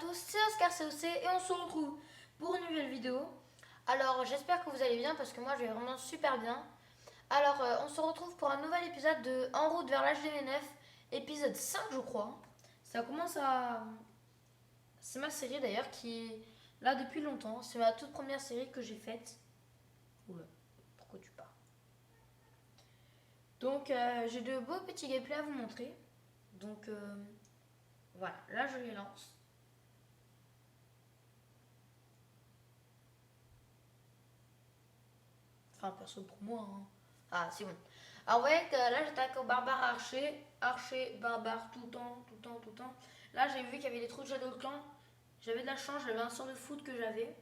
tous, c'est Oscar COC et on se retrouve pour une nouvelle vidéo. Alors j'espère que vous allez bien parce que moi je vais vraiment super bien. Alors on se retrouve pour un nouvel épisode de En route vers l'HDV9, épisode 5 je crois. Ça commence à... C'est ma série d'ailleurs qui est là depuis longtemps. C'est ma toute première série que j'ai faite. Oula, pourquoi tu pars? Donc j'ai de beaux petits gameplays à vous montrer. Donc voilà, là je les lance. Enfin, perso pour moi. Hein. Ah, c'est bon. Alors, vous voyez que là, j'attaque au barbare archer. Archer, barbare, tout le temps, tout le temps, tout le temps. Là, j'ai vu qu'il y avait des trous de Shadow Clan. J'avais de la chance, j'avais un sort de foot que j'avais.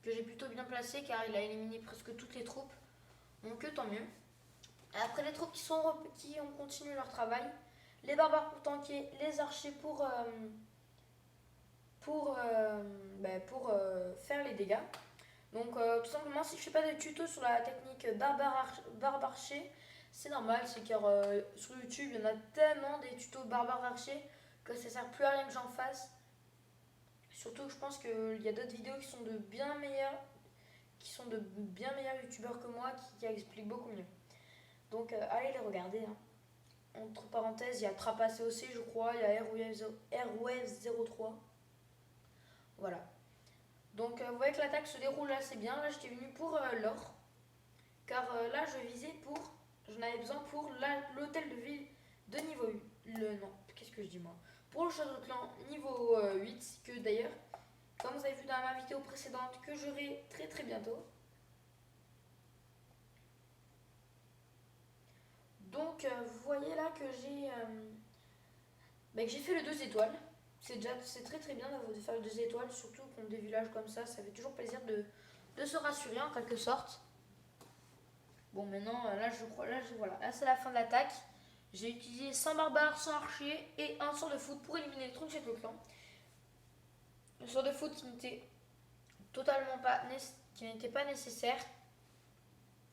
Que j'ai plutôt bien placé car il a éliminé presque toutes les troupes. Donc, tant mieux. Après, les troupes qui ont continué leur travail. Les barbares pour tanker, les archers pour faire les dégâts. Donc tout simplement si je fais pas de tuto sur la technique barbare archer, c'est normal, c'est car sur YouTube il y en a tellement des tutos barbare archer que ça sert plus à rien que j'en fasse. Surtout que je pense qu'il y a d'autres vidéos qui sont de bien meilleurs youtubeurs que moi qui expliquent beaucoup mieux. Donc allez les regarder. Hein. Entre parenthèses, il y a Trapace aussi je crois, il y a Airwave03. Voilà. Donc vous voyez que l'attaque se déroule assez bien. Là j'étais venu pour l'or. Car là je visais pour. J'en avais besoin pour l'hôtel de ville de niveau 8. Non, qu'est-ce que je dis moi? Pour le château de clan niveau 8. Que d'ailleurs, comme vous avez vu dans ma vidéo précédente, que j'aurai très très bientôt. Donc vous voyez là que j'ai fait le 2 étoiles. C'est très très bien de faire le 2 étoiles, surtout contre des villages comme ça fait toujours plaisir de se rassurer en quelque sorte. Bon maintenant là je crois, voilà, là c'est la fin de l'attaque. J'ai utilisé 100 barbares, 100 archers et un sort de foot pour éliminer les trous de château clan. Le sort de foot qui n'était pas nécessaire.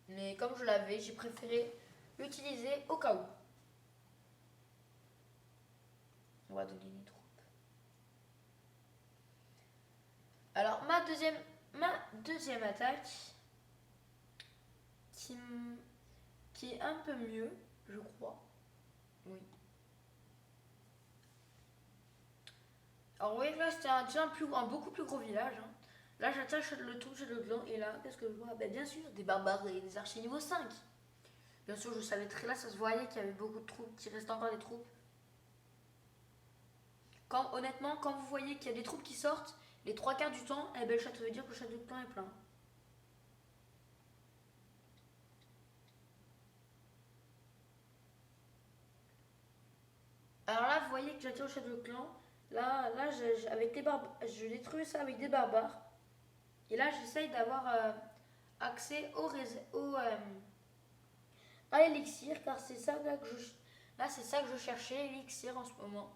Mais comme je l'avais, j'ai préféré l'utiliser au cas où. On va donner les troupes. Alors ma deuxième attaque qui est un peu mieux, je crois. Oui. Alors vous voyez que là c'était un beaucoup plus gros village. Hein. Là j'attache le trou de Shadow Clan et là qu'est-ce que je vois? Ben, bien sûr des barbares et des archers niveau 5. Bien sûr je savais très là, ça se voyait qu'il y avait beaucoup de troupes, qu'il restait encore des troupes. Honnêtement, quand vous voyez qu'il y a des troupes qui sortent, les 3 quarts du temps, eh ben, ça veut dire que le Shadow Clan est plein. Alors là vous voyez que j'attire le Shadow Clan. Là avec les barbares, je détruis ça avec des barbares. Et là j'essaye d'avoir accès à l'élixir car c'est ça c'est ça que je cherchais, l'élixir en ce moment.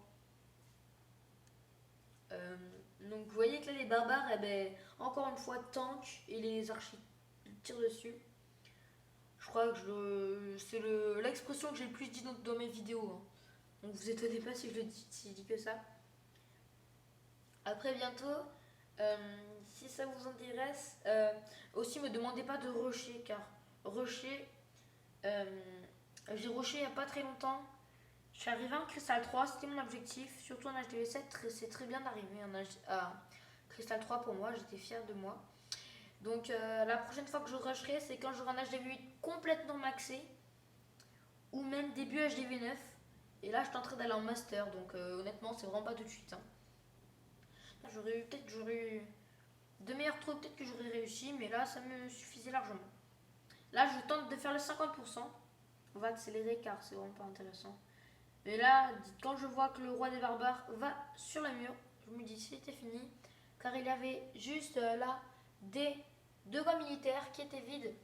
Donc vous voyez que là les barbares, eh ben, encore une fois tank et les archers tirent dessus. Je crois que c'est l'expression que j'ai le plus dit dans mes vidéos. Hein. Donc vous étonnez pas si je dis que ça. Après bientôt, si ça vous intéresse, aussi me demandez pas de rusher car rusher, j'ai rushé il n'y a pas très longtemps. Je suis arrivé en Crystal 3, c'était mon objectif, surtout en HDV7, c'est très bien d'arriver à Crystal 3 pour moi, j'étais fière de moi. Donc la prochaine fois que je rusherai, c'est quand j'aurai un HDV8 complètement maxé, ou même début HDV9. Et là, je tenterai d'aller en master, donc honnêtement, c'est vraiment pas tout de suite. Hein. J'aurais eu de meilleurs troupes, peut-être que j'aurais réussi, mais là, ça me suffisait largement. Là, je tente de faire le 50%. On va accélérer car c'est vraiment pas intéressant. Mais là, quand je vois que le roi des barbares va sur le mur, je me dis c'était fini. Car il y avait juste là deux gants militaires qui étaient vides.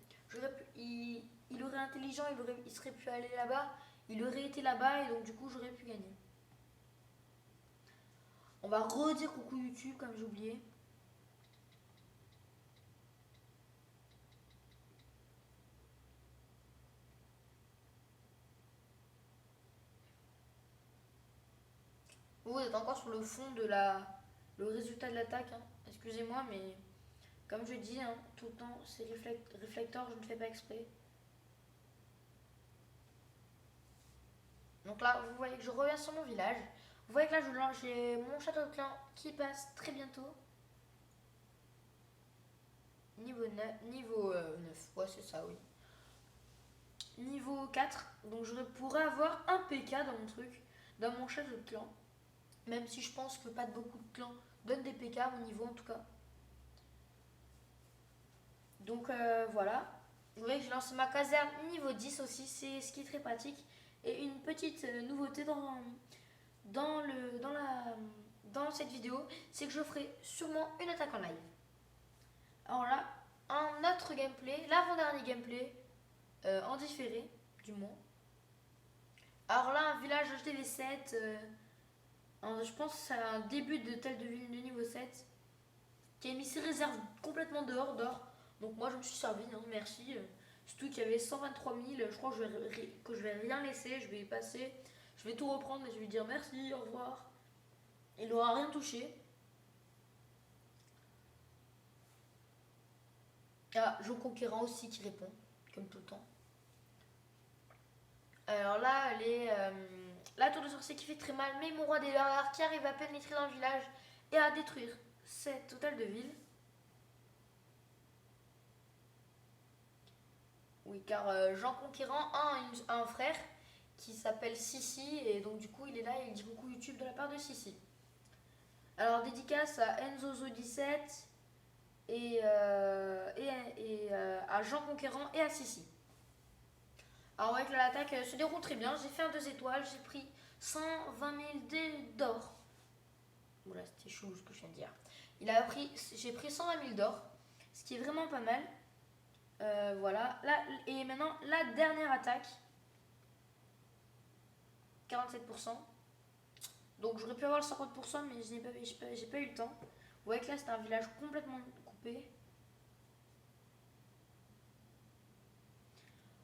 Il aurait intelligent, il serait pu aller là-bas. Il aurait été là-bas et donc du coup j'aurais pu gagner. On va redire coucou YouTube comme j'ai oublié. Vous êtes encore sur le fond de le résultat de l'attaque, hein. Excusez-moi, mais comme je dis, hein, tout le temps, c'est réflecteur, je ne fais pas exprès. Donc là, vous voyez que je reviens sur mon village. Vous voyez que là, j'ai mon château de clan qui passe très bientôt. Niveau 9, ouais, c'est ça, oui. Niveau 4, donc je pourrais avoir un PK dans mon truc, dans mon château de clan. Même si je pense que pas beaucoup de clans donnent des PK à mon niveau en tout cas. Donc voilà. Vous voyez que j'ai lancé ma caserne niveau 10 aussi, c'est ce qui est très pratique. Et une petite nouveauté dans cette vidéo, c'est que je ferai sûrement une attaque en live. Alors là, un autre gameplay, l'avant-dernier gameplay, en différé, du moins. Alors là, un village HTV7, je pense que c'est un début de tel de ville de niveau 7, qui a mis ses réserves complètement dehors. Donc moi, je me suis servi, hein, merci. Surtout qu'il y avait 123 000, je crois que je vais rien laisser, je vais y passer, je vais tout reprendre et je vais dire merci, au revoir. Il n'aura rien touché. Ah, Jean Conquérant aussi qui répond, comme tout le temps. Alors là, la tour de sorcier qui fait très mal, mais mon roi des barbares qui arrive à pénétrer dans le village et à détruire cette hôtel de ville. Oui, car Jean Conquérant a un frère qui s'appelle Sissi, et donc du coup il est là et il dit coucou YouTube de la part de Sissi. Alors dédicace à Enzozo17 et à Jean Conquérant et à Sissi. Alors avec l'attaque se déroule très bien, j'ai fait un 2 étoiles, j'ai pris 120 000 d'or. Voilà, c'était chaud ce que je viens de dire. J'ai pris 120 000 d'or, ce qui est vraiment pas mal. Voilà, là, et maintenant la dernière attaque, 47%. Donc j'aurais pu avoir le 50%, mais j'ai pas eu le temps. Vous voyez que là c'est un village complètement coupé.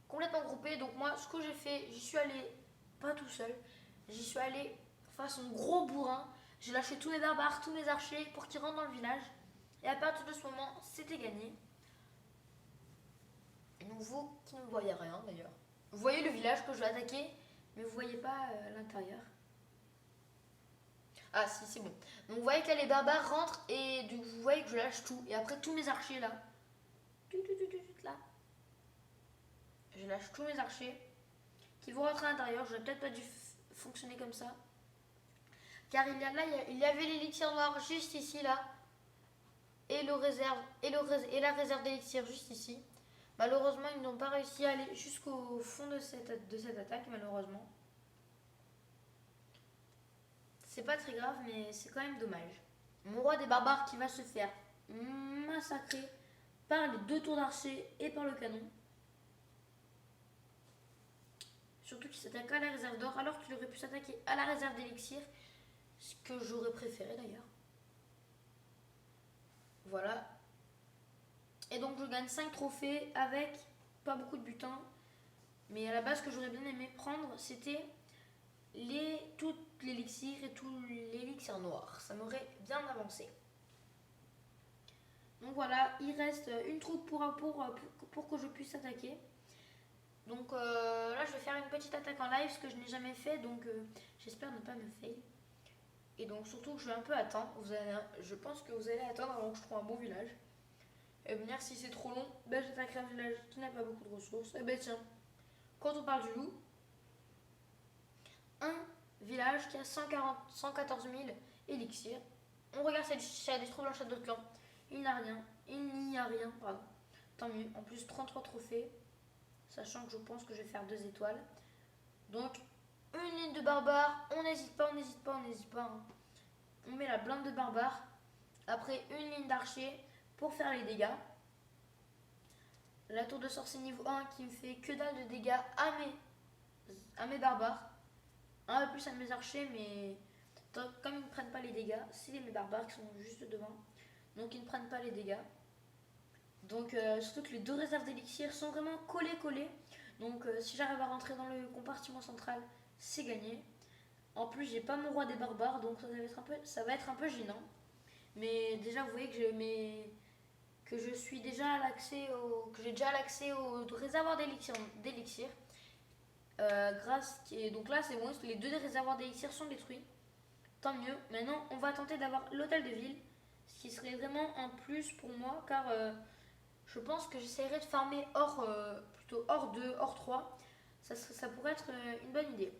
Complètement groupé, donc moi ce que j'ai fait, j'y suis allé pas tout seul, j'y suis allé façon gros bourrin. J'ai lâché tous mes barbares, tous mes archers pour qu'ils rentrent dans le village. Et à partir de ce moment, c'était gagné. Et donc vous qui ne voyez rien d'ailleurs, vous voyez le village que je vais attaquer, mais vous voyez pas l'intérieur. Ah si, c'est bon. Donc vous voyez que là les barbares rentrent et vous voyez que je lâche tout. Et après tous mes archers là, là, je lâche tous mes archers qui vont rentrer à l'intérieur. J'aurais peut-être pas dû fonctionner comme ça. Car il y avait l'élixir noir juste ici là. Et la réserve d'élixir juste ici. Malheureusement, ils n'ont pas réussi à aller jusqu'au fond de cette attaque, malheureusement. C'est pas très grave, mais c'est quand même dommage. Mon roi des barbares qui va se faire massacrer par les 2 tours d'archer et par le canon. Surtout qu'il s'attaque à la réserve d'or, alors qu'il aurait pu s'attaquer à la réserve d'élixir, ce que j'aurais préféré d'ailleurs. Voilà. Et donc je gagne 5 trophées avec pas beaucoup de butins. Mais à la base, ce que j'aurais bien aimé prendre, c'était tout l'élixir et tout l'élixir noir. Ça m'aurait bien avancé. Donc voilà, il reste une troupe pour que je puisse attaquer. Donc là, je vais faire une petite attaque en live, ce que je n'ai jamais fait. Donc j'espère ne pas me fail. Et donc surtout que je vais un peu attendre. Je pense que vous allez attendre avant que je trouve un bon village. Et me dire si c'est trop long, ben j'attaquerai un village qui n'a pas beaucoup de ressources. Et ben tiens, quand on parle du loup, un village qui a 114 000 élixirs. On regarde si elle trouve dans le château de clan. Il n'y a rien, pardon. Tant mieux. En plus 33 trophées, sachant que je pense que je vais faire 2 étoiles. Donc une ligne de barbares, on n'hésite pas. Hein. On met la blinde de barbares. Après une ligne d'archers pour faire les dégâts. La tour de sorcier niveau 1 qui me fait que dalle de dégâts à mes barbares. Un peu plus à mes archers, mais comme ils ne prennent pas les dégâts, c'est mes barbares qui sont juste devant. Donc ils ne prennent pas les dégâts. Donc surtout que les 2 réserves d'élixir sont vraiment collées. Donc si j'arrive à rentrer dans le compartiment central, c'est gagné. En plus, j'ai pas mon roi des barbares, donc ça va être un peu gênant. Mais déjà, vous voyez que je suis déjà à l'accès que j'ai déjà l'accès au réservoir d'élixir. Et donc là, c'est bon, les deux réservoirs d'élixir sont détruits. Tant mieux. Maintenant, on va tenter d'avoir l'hôtel de ville, ce qui serait vraiment un plus pour moi, car je pense que j'essaierai de farmer plutôt hors 2, hors 3. Ça pourrait être une bonne idée.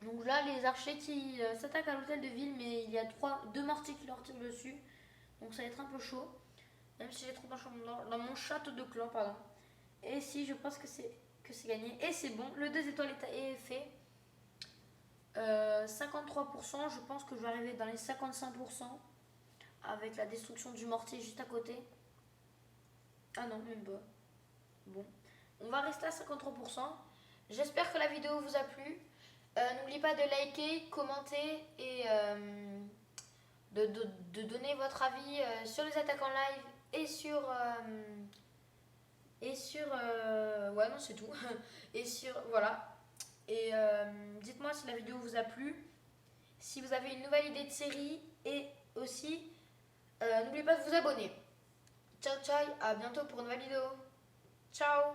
Donc là, les archers qui s'attaquent à l'hôtel de ville, mais il y a deux mortiers qui leur tirent dessus. Donc ça va être un peu chaud. Même si j'ai trop dans mon château de clan, pardon. Et si, je pense que c'est gagné. Et c'est bon, le 2 étoiles est fait. 53%, je pense que je vais arriver dans les 55% avec la destruction du mortier juste à côté. Ah non, même pas. Bon, on va rester à 53%. J'espère que la vidéo vous a plu. N'oubliez pas de liker, commenter et de donner votre avis sur les attaques en live et ouais, non, c'est tout. Et voilà. Et dites-moi si la vidéo vous a plu, si vous avez une nouvelle idée de série et aussi n'oubliez pas de vous abonner. Ciao ciao, à bientôt pour une nouvelle vidéo. Ciao.